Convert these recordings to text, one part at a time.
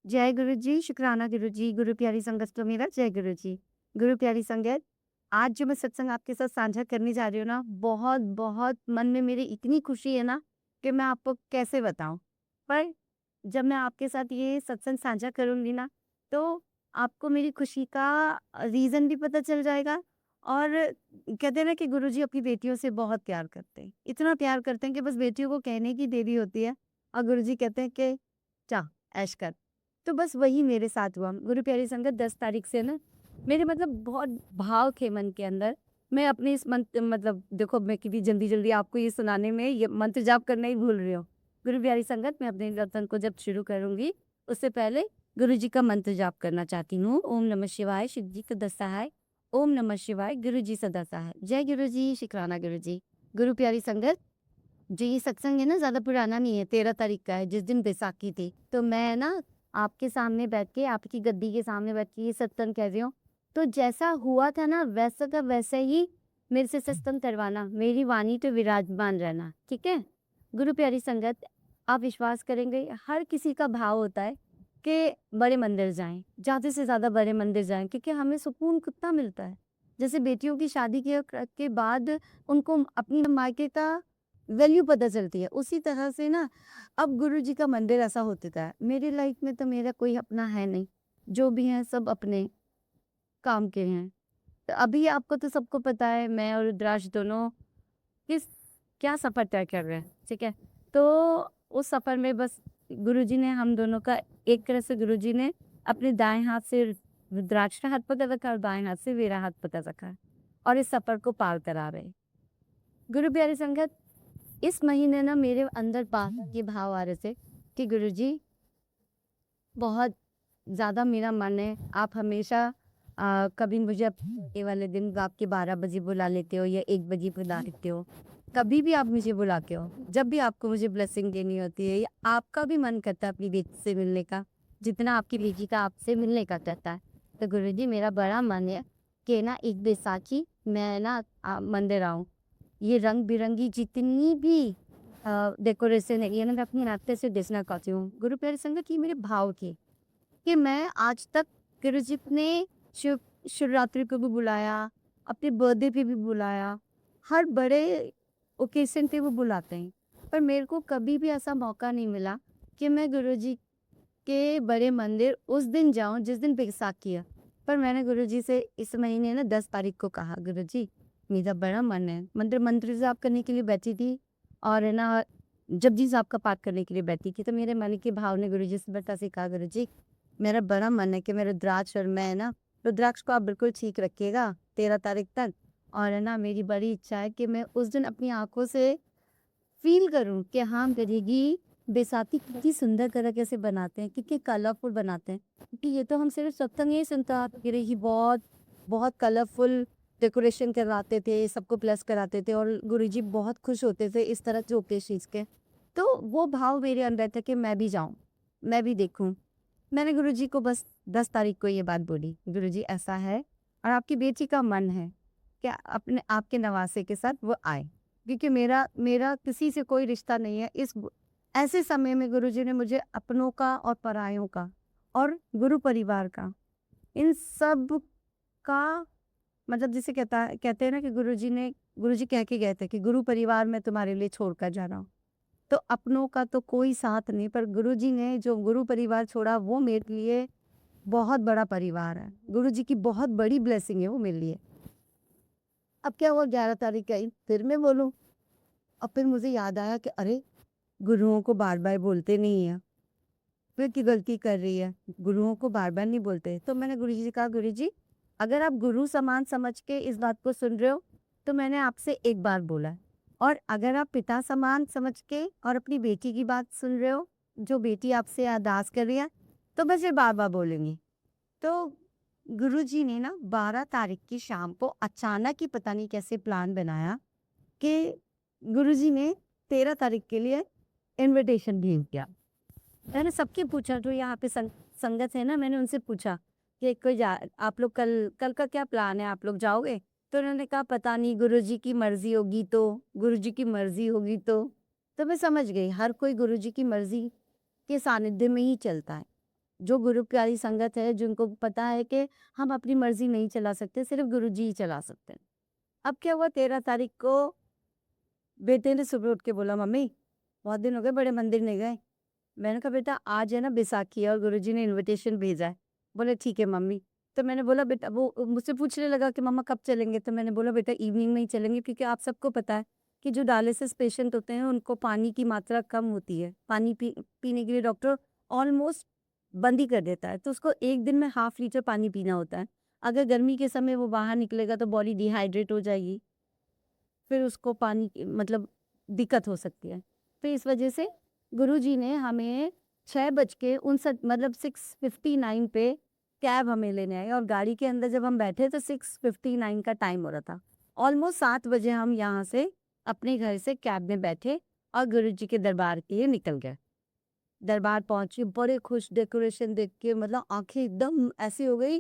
जय गुरु जी, शुक्राना गुरु जी, गुरु प्यारी संगत तो मेरा जय गुरु जी। गुरु प्यारी संगत, आज जो मैं सत्संग आपके साथ साझा करने जा रही हूँ ना, बहुत मन में मेरी इतनी खुशी है ना, कि मैं आपको कैसे बताऊँ। पर जब मैं आपके साथ ये सत्संग साझा करूँगी ना, तो आपको मेरी खुशी का रीज़न भी पता चल जाएगा और कहते हैं ना कि गुरुजी अपनी बेटियों से बहुत प्यार करते हैं। इतना प्यार करते हैं कि बस बेटियों को कहने की देरी होती है और गुरुजी कहते हैं कि जा ऐश कर। तो बस वही मेरे साथ हुआ। गुरु प्यारी संगत 10 तारीख से ना मेरे मतलब बहुत भाव थे मन के अंदर। मैं अपने इस मंत्र मतलब देखो मैं कितनी जल्दी-जल्दी आपको ये सुनाने में ये मंत्र जाप करना ही भूल रही हूँ। गुरु प्यारी संगत मैं अपने कीर्तन को जब शुरू करूँगी, उससे पहले गुरु जी का मंत्र जाप करना चाहती हूँ। ओम नमः शिवाय, शिव जी का 10 सहाय। ओम नमः शिवाय, गुरु जी सदा सहाय। जय गुरु जी, शुक्राना गुरु जी। गुरु प्यारी संगत, जो ये सत्संग है ना ज़्यादा पुराना नहीं है, 13 तारीख का है जिस दिन बैसाखी थी। तो मैं ना आपके सामने बैठ के, आपकी गद्दी के सामने बैठ के ये सत्संग कर रही हूँ। तो जैसा हुआ था ना वैसा का वैसा ही मेरे से सत्संग करवाना, मेरी वाणी पे विराजमान रहना, ठीक है? गुरु प्यारी संगत, आप विश्वास करेंगे हर किसी का भाव होता है कि बड़े मंदिर जाएँ, ज़्यादा से ज़्यादा बड़े मंदिर जाएँ क्योंकि हमें सुकून कितना मिलता है। जैसे बेटियों की शादी के बाद उनको अपनी मायके का वैल्यू पता चलती है। उसी तरह से ना अब गुरुजी का मंदिर ऐसा हो चुका है। मेरी लाइफ में तो मेरा कोई अपना है नहीं। जो भी हैं सब अपने काम के हैं। तो अभी आपको तो सबको पता है मैं और रुद्राक्ष दोनों किस क्या सफ़र तय कर रहे हैं, ठीक है? तो उस सफ़र में बस गुरुजी ने हम दोनों का एक तरह से गुरुजी ने अपने दाएँ हाथ से रुद्राक्ष का हाथ पकड़ रखा है और बाएँ हाथ से मेरा हाथ पकड़ रखा है और इस सफ़र को पार करा रहे हैं। गुरु प्यारी संगत, इस महीने ना मेरे अंदर ये भाव आ रहे थे कि गुरुजी बहुत ज़्यादा मेरा मन है, आप हमेशा कभी मुझे ये वाले दिन रात के 12 बजे बुला लेते हो या 1 बजे बुला लेते हो। कभी भी आप मुझे बुलाते हो, जब भी आपको मुझे ब्लेसिंग देनी होती है या आपका भी मन करता है अपनी बेटी से मिलने का, जितना आपकी बेटी का आपसे मिलने का करता है। तो गुरुजी मेरा बड़ा मन है कि ना एक बैसाखी मैं ना मंदिर आऊँ। ये रंग-बिरंगी जितनी भी डेकोरेशन है, ये ना मैं अपनी आँखें से देखना चाहती हूँ। गुरु प्यारे संगत, ये मेरे भाव थे कि मैं आज तक गुरुजी ने शिवरात्रि को भी बुलाया, अपने बर्थडे पे भी बुलाया, हर बड़े ओकेज़न पे वो बुलाते हैं। पर मेरे को कभी भी ऐसा मौका नहीं मिला कि मैं गुरुजी के बड़े मंदिर उस दिन जाऊँ जिस दिन बैसाखी है। पर मैंने गुरुजी से इस महीने ना 10 तारीख को कहा, गुरुजी मेरा बड़ा मन है। मंत्र जाप करने के लिए बैठी थी और है ना जपजी साहब का पाठ करने के लिए बैठी थी। तो मेरे मन के भाव ने गुरुजी से बता से कहा, गुरुजी मेरा बड़ा मन है कि मेरा रुद्राक्ष और मैं ना रुद्राक्ष को आप बिल्कुल ठीक रखिएगा 13 तारीख तक और है ना मेरी बड़ी इच्छा है कि मैं उस दिन अपनी आँखों से फ़ील करूँ कि हाँ, गरीबी बैसाखी कितनी सुंदर तरीके से बनाते हैं, कितने कलरफुल बनाते हैं। क्योंकि ये तो हम सिर्फ़ सत्संग में ही सुनता आते रहे कि बहुत कलरफुल डेकोरेशन करवाते थे, सबको ब्लेस कराते थे और गुरुजी बहुत खुश होते थे इस तरह के ओकेशन्स के। तो वो भाव मेरे अंदर था कि मैं भी जाऊँ, मैं भी देखूँ। मैंने गुरुजी को बस 10 तारीख को ये बात बोली, गुरुजी ऐसा है और आपकी बेटी का मन है कि अपने आपके नवासे के साथ वो आए। क्योंकि मेरा मेरा किसी से कोई रिश्ता नहीं है। ऐसे समय में गुरुजी ने मुझे अपनों का और परायों का और गुरु परिवार का, इन सब का मतलब जिसे कहते हैं ना कि गुरुजी कह के गए थे कि गुरु परिवार मैं तुम्हारे लिए छोड़ कर जा रहा हूँ। तो अपनों का तो कोई साथ नहीं, पर गुरुजी ने जो गुरु परिवार छोड़ा वो मेरे लिए बहुत बड़ा परिवार है। गुरुजी की बहुत बड़ी ब्लेसिंग है वो मेरे लिए। अब क्या हुआ, 11 तारीख का ही फिर मैं बोलूँ और फिर मुझे याद आया कि अरे! गुरुओं को बार-बार बोलते नहीं हैं। फिर की गलती कर रही है, गुरुओं को बार-बार नहीं बोलते। तो मैंने गुरुजी से कहा, गुरुजी अगर आप गुरु समान समझ के इस बात को सुन रहे हो, तो मैंने आपसे एक बार बोला है और अगर आप पिता समान समझ के और अपनी बेटी की बात सुन रहे हो, जो बेटी आपसे अरदास कर रही है, तो मैं फिर बार-बार बोलूँगी। तो गुरुजी ने ना 12 तारीख की शाम को अचानक ही पता नहीं कैसे प्लान बनाया कि गुरुजी ने 13 तारीख के लिए इन्विटेशन भेज दिया। मैंने सबसे पूछा जो यहाँ पे संगत है ना, मैंने उनसे पूछा कि कोई जा आप लोग कल कल का क्या प्लान है, आप लोग जाओगे? तो उन्होंने कहा पता नहीं, गुरुजी की मर्ज़ी होगी तो, गुरुजी की मर्ज़ी होगी तो। तो मैं समझ गई हर कोई गुरुजी की मर्ज़ी के सानिध्य में ही चलता है। जो गुरु प्यारी संगत है, जिनको पता है कि हम अपनी मर्जी नहीं चला सकते, सिर्फ गुरुजी ही चला सकते हैं। अब क्या हुआ, 13 तारीख को बेटे ने सुबह उठ के बोला, मम्मी बहुत दिन हो गए बड़े मंदिर नहीं गए। मैंने कहा बेटा आज है ना बैसाखी है और गुरुजी ने इनविटेशन भेजा है। बोले ठीक है मम्मी। तो मैंने बोला बेटा, वो मुझसे पूछने लगा कि मम्मा कब चलेंगे, तो मैंने बोला बेटा इवनिंग में ही चलेंगे, क्योंकि आप सबको पता है कि जो डायलिसिस पेशेंट होते हैं उनको पानी की मात्रा कम होती है। पानी पीने के लिए डॉक्टर ऑलमोस्ट बंद ही कर देता है, तो उसको एक दिन में 1/2 लीटर पानी पीना होता है। अगर गर्मी के समय वो बाहर निकलेगा तो बॉडी डिहाइड्रेट हो जाएगी, फिर उसको पानी की मतलब दिक्कत हो सकती है। तो इस वजह से गुरुजी ने हमें 6:59 मतलब 6:59 पे कैब हमें लेने आई, और गाड़ी के अंदर जब हम बैठे तो 6:59 का टाइम हो रहा था। ऑलमोस्ट 7 बजे हम यहाँ से अपने घर से कैब में बैठे और गुरुजी के दरबार के लिए निकल गए। दरबार पहुंचे, बड़े खुश, डेकोरेशन देख के मतलब आंखें एकदम ऐसी हो गई,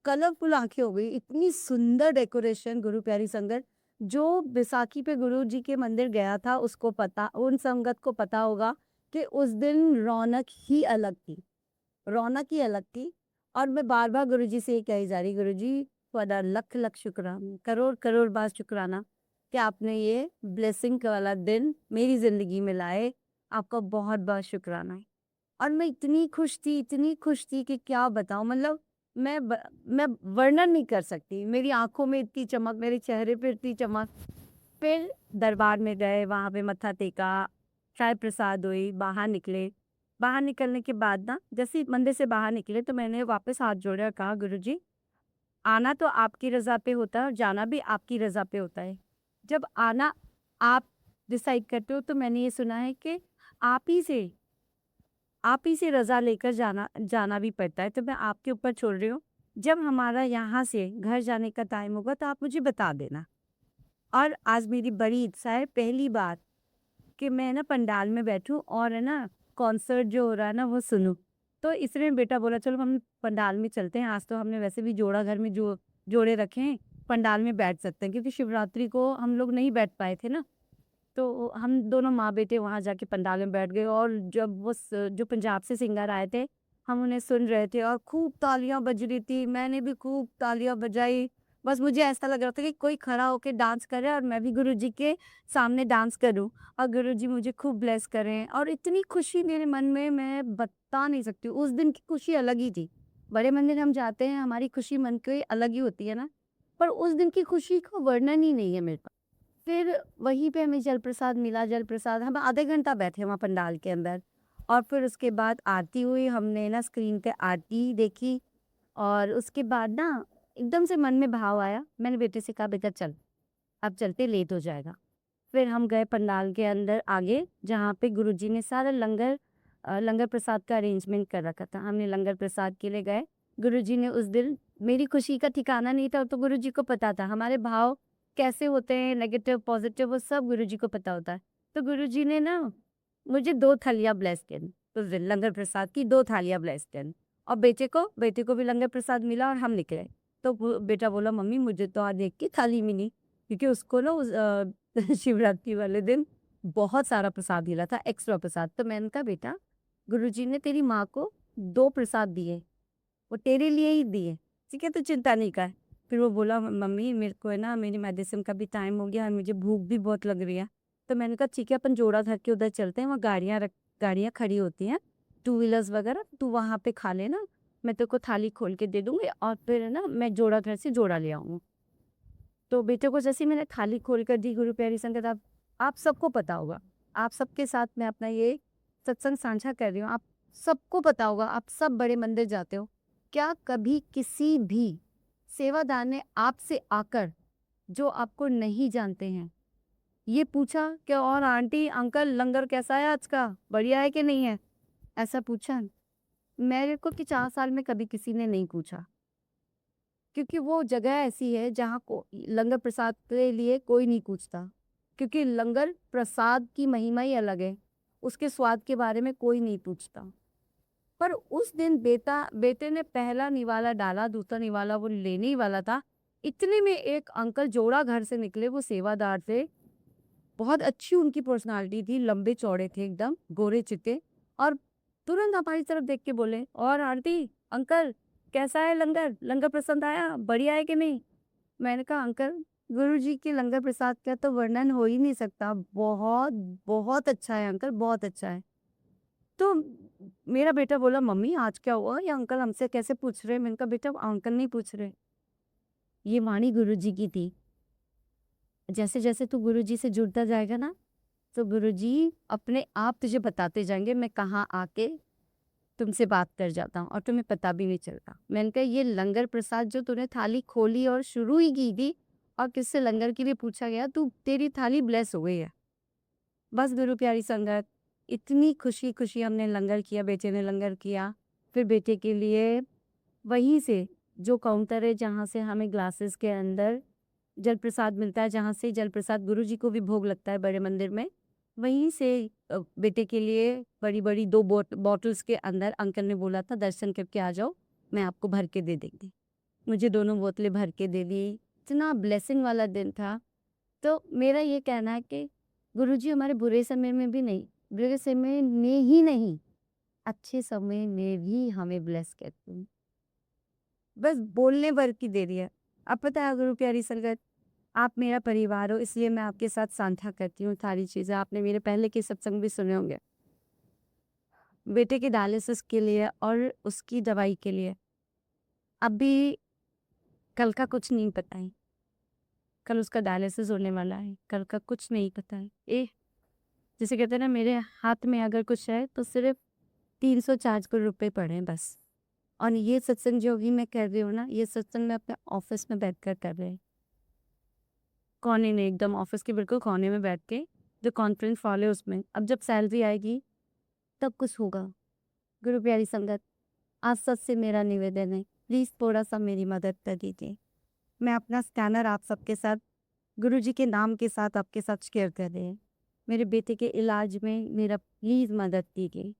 कलरफुल आंखें हो गई, इतनी सुंदर डेकोरेशन। गुरु प्यारी संगत जो बैसाखी पे गुरु जी के मंदिर गया था उसको पता, उन संगत को पता होगा कि उस दिन रौनक ही अलग थी, रौनक ही अलग थी। और मैं बार बार गुरु जी से ये कही जा रही, गुरु जी ਤੁਹਾਡਾ लख लख शुक्राना, करोड़ करोड़ बार शुक्राना कि आपने ये ब्लेसिंग वाला दिन मेरी जिंदगी में लाए। आपका बहुत बहुत शुक्राना है। और मैं इतनी खुश थी कि क्या बताऊं, मतलब मैं वर्णन नहीं कर सकती। मेरी आंखों में इतनी चमक, मेरे चेहरे पे इतनी चमक। फिर दरबार में गए, वहां पे मत्था टेका, चाय प्रसाद हुई, बाहर निकले। बाहर निकलने के बाद ना, जैसे ही मंदिर से बाहर निकले तो मैंने वापस हाथ जोड़े और कहा, गुरुजी आना तो आपकी रजा पे होता है और जाना भी आपकी रजा पे होता है। जब आना आप डिसाइड करते हो, तो मैंने ये सुना है कि आप ही से आप ही से रज़ा लेकर जाना जाना भी पड़ता है, तो मैं आपके ऊपर छोड़ रही हूँ। जब हमारा यहाँ से घर जाने का टाइम होगा तो आप मुझे बता देना। और आज मेरी बड़ी इच्छा है, पहली बार, कि मैं ना पंडाल में बैठूँ और है ना कॉन्सर्ट जो हो रहा है ना वो सुनूँ। तो इसलिए बेटा बोला चलो हम पंडाल में चलते हैं। आज तो हमने वैसे भी जोड़ा घर में जो जोड़े रखे हैं, पंडाल में बैठ सकते हैं, क्योंकि शिवरात्रि को हम लोग नहीं बैठ पाए थे ना। तो हम दोनों माँ-बेटे वहाँ जाके पंडाल में बैठ गए, और जब वो जो पंजाब से सिंगर आए थे, हम उन्हें सुन रहे थे और खूब तालियाँ बज रही थी। मैंने भी खूब तालियाँ बजाई। बस मुझे ऐसा लग रहा था कि कोई खड़ा होके डांस कर रहा है और मैं भी गुरुजी के सामने डांस करूँ और गुरुजी मुझे खूब ब्लेस करें। और इतनी खुशी मेरे मन में, मैं बता नहीं सकती हूँ। उस दिन की खुशी अलग ही थी। बड़े मंदिर हम जाते हैं, हमारी खुशी मन की अलग ही होती है ना, पर उस दिन की खुशी का वर्णन ही नहीं है मेरे पास। फिर वहीं पे हमें जलप्रसाद मिला, जलप्रसाद हम आधे घंटा बैठे वहाँ पंडाल के अंदर, और फिर उसके बाद आरती हुई, हमने ना स्क्रीन पे आरती देखी। और उसके बाद ना एकदम से मन में भाव आया, मैंने बेटे से कहा बेटा चल अब चलते, लेट हो जाएगा। फिर हम गए पंडाल के अंदर आगे, जहाँ पे गुरुजी ने सारा लंगर प्रसाद का अरेंजमेंट कर रखा था। हमने लंगर प्रसाद के लिए गए। गुरुजी ने उस दिन, मेरी खुशी का ठिकाना नहीं था, तो गुरुजी को पता था हमारे भाव कैसे होते हैं, नेगेटिव पॉजिटिव, वो सब गुरुजी को पता होता है। तो गुरुजी ने ना मुझे 2 थालियाँ ब्लेस करी उस दिन, लंगर प्रसाद की 2 थालियाँ ब्लेस करी। और बेटे को भी लंगर प्रसाद मिला और हम निकले। तो बेटा बोला मम्मी मुझे तो आज एक ही थाली मिली, क्योंकि उसको ना उस शिवरात्रि वाले दिन बहुत सारा प्रसाद मिला था, एक्स्ट्रा प्रसाद। तो मैंने कहा बेटा गुरुजी ने तेरी माँ को 2 प्रसाद दिए, वो तेरे लिए ही दिए, ठीक है, तो चिंता नहीं कर। फिर वो बोला मम्मी मेरे को है ना, मेरी मेडिसिन का भी टाइम हो गया और मुझे भूख भी बहुत लग रही है। तो मैंने कहा ठीक है, अपन जोड़ा घर के उधर चलते हैं, वहाँ गाड़ियाँ खड़ी होती हैं, 2 व्हीलर्स वगैरह, तू वहाँ पे खा लेना, मैं तेरे को थाली खोल के दे दूंगी, और फिर है ना मैं जोड़ा घर से जोड़ा ले आऊँगा। तो बेटे को जैसे ही मैंने थाली खोल कर दी, गुरु प्यारी संगत, आप सबको पता होगा, आप सबके साथ मैं अपना ये सत्संग साझा कर रही हूँ, आप सबको पता होगा, आप सब बड़े मंदिर जाते हो, क्या कभी किसी भी सेवादार ने आपसे आकर, जो आपको नहीं जानते हैं, ये पूछा कि और आंटी अंकल लंगर कैसा है आज का, बढ़िया है कि नहीं है, ऐसा पूछा? मेरे को कि 4 साल में कभी किसी ने नहीं पूछा, क्योंकि वो जगह ऐसी है जहाँ को लंगर प्रसाद के लिए कोई नहीं पूछता, क्योंकि लंगर प्रसाद की महिमा ही अलग है, उसके स्वाद के बारे में कोई नहीं पूछता। पर उस दिन बेटे ने पहला निवाला डाला, दूसरा निवाला वो लेने ही वाला था, इतने में एक अंकल जोड़ा घर से निकले, वो सेवादार थे, बहुत अच्छी उनकी पर्सनालिटी थी, लंबे चौड़े थे एकदम, गोरे चिट्टे, और तुरंत हमारी तरफ देख के बोले, और आरती अंकल कैसा है लंगर? लंगर पसंद आया? बढ़िया है कि नहीं? मैंने कहा अंकल, गुरुजी के लंगर प्रसाद का तो वर्णन हो ही नहीं सकता। बहुत, बहुत अच्छा है अंकल, बहुत अच्छा है। तो मेरा बेटा बोला, मम्मी आज क्या हुआ? ये अंकल हमसे कैसे पूछ रहे हैं? मैंने कहा बेटा अंकल नहीं पूछ रहे, ये वाणी गुरुजी की थी। जैसे जैसे तू गुरुजी से जुड़ता जाएगा ना, तो गुरुजी अपने आप तुझे बताते जाएंगे मैं कहाँ आके तुमसे बात कर जाता हूँ और तुम्हें पता भी नहीं चलता। मैंने कहा ये लंगर प्रसाद जो तूने थाली खोली और शुरू ही की थी और किससे लंगर के लिए पूछा गया, तू तेरी थाली ब्लेस हो गई है। बस गुरु प्यारी संगत, इतनी खुशी खुशी हमने लंगर किया, बेटे ने लंगर किया। फिर बेटे के लिए वहीं से जो काउंटर है जहाँ से हमें ग्लासेस के अंदर जल प्रसाद मिलता है, जहाँ से जल प्रसाद गुरु जी को भी भोग लगता है बड़े मंदिर में, वहीं से बेटे के लिए बड़ी बड़ी 2 बॉटल्स के अंदर अंकल ने बोला था दर्शन करके आ जाओ, मैं आपको भर के दे देंगे। मुझे दोनों बोतलें भर के दे दी। इतना ब्लेसिंग वाला दिन था। तो मेरा ये कहना है कि गुरुजी हमारे बुरे समय में भी नहीं, बुरे समय में ही नहीं, अच्छे समय में भी हमें ब्लेस करते हैं। बस बोलने भर की देरी है। अब पता है गुरु प्यारी संगत, आप मेरा परिवार हो इसलिए मैं आपके साथ साझा करती हूँ सारी चीज़ें। आपने मेरे पहले के सत्संग भी सुने होंगे। बेटे के डायलिसिस के लिए और उसकी दवाई के लिए अभी कल का कुछ नहीं पता है। कल उसका डायलिसिस होने वाला है, कल का कुछ नहीं पता है। जैसे कहते हैं ना, मेरे हाथ में अगर कुछ है तो सिर्फ 304 रुपए पड़े हैं बस। और ये सत्संग जो भी मैं कर रही हूँ ना, ये सत्संग मैं अपने ऑफिस में बैठकर कर रही हूँ। कोने में, एकदम ऑफिस के बिल्कुल कोने में बैठ के, जो कॉन्फ्रेंस हॉल है उसमें। अब जब सैलरी आएगी तब कुछ होगा। गुरु प्यारी संगत, आज सच से मेरा निवेदन है, प्लीज़ थोड़ा सा मेरी मदद कर दीजिए। मैं अपना स्कैनर आप सबके साथ गुरुजी के नाम के साथ आपके साथ शेयर कर रहे हैं। मेरे बेटे के इलाज में मेरा प्लीज़ मदद कीजिए।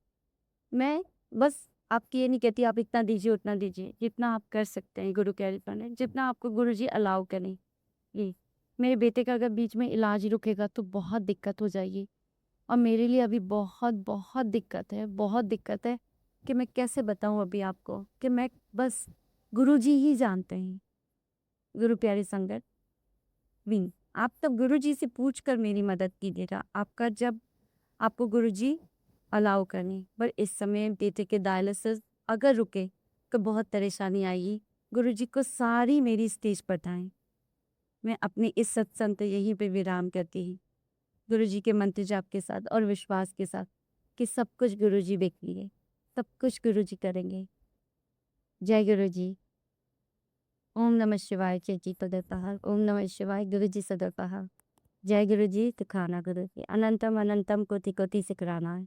मैं बस आपकी ये नहीं कहती आप इतना दीजिए उतना दीजिए, जितना आप कर सकते हैं गुरु के कृपा ने, जितना आपको गुरुजी अलाउ करें। ये मेरे बेटे का अगर बीच में इलाज रुकेगा तो बहुत दिक्कत हो जाएगी। और मेरे लिए अभी बहुत बहुत दिक्कत है, बहुत दिक्कत है कि मैं कैसे बताऊं अभी आपको कि मैं बस गुरुजी ही जानते हैं। गुरु प्यारी संगत, भी आप तब गुरुजी से पूछकर मेरी मदद कीजिएगा, आपका जब आपको गुरुजी अलाउ करें। पर इस समय बेटे के डायलिसिस अगर रुके तो बहुत परेशानी आएगी। गुरुजी को सारी मेरी स्टेज बताएं। मैं अपने इस सत्संग को यहीं पे विराम करती हूँ, गुरुजी के मंत्र जाप के साथ और विश्वास के साथ कि सब कुछ गुरुजी देख लिए, सब कुछ गुरुजी करेंगे। जय गुरुजी। ओम नमः शिवाय। चेची पदतः। ओम नमः शिवाय। गुरुजी सदतः। जय गुरुजी। तुखाना गुरुजी। अनंतम अनंतम कोटि कोटि सिकराना है।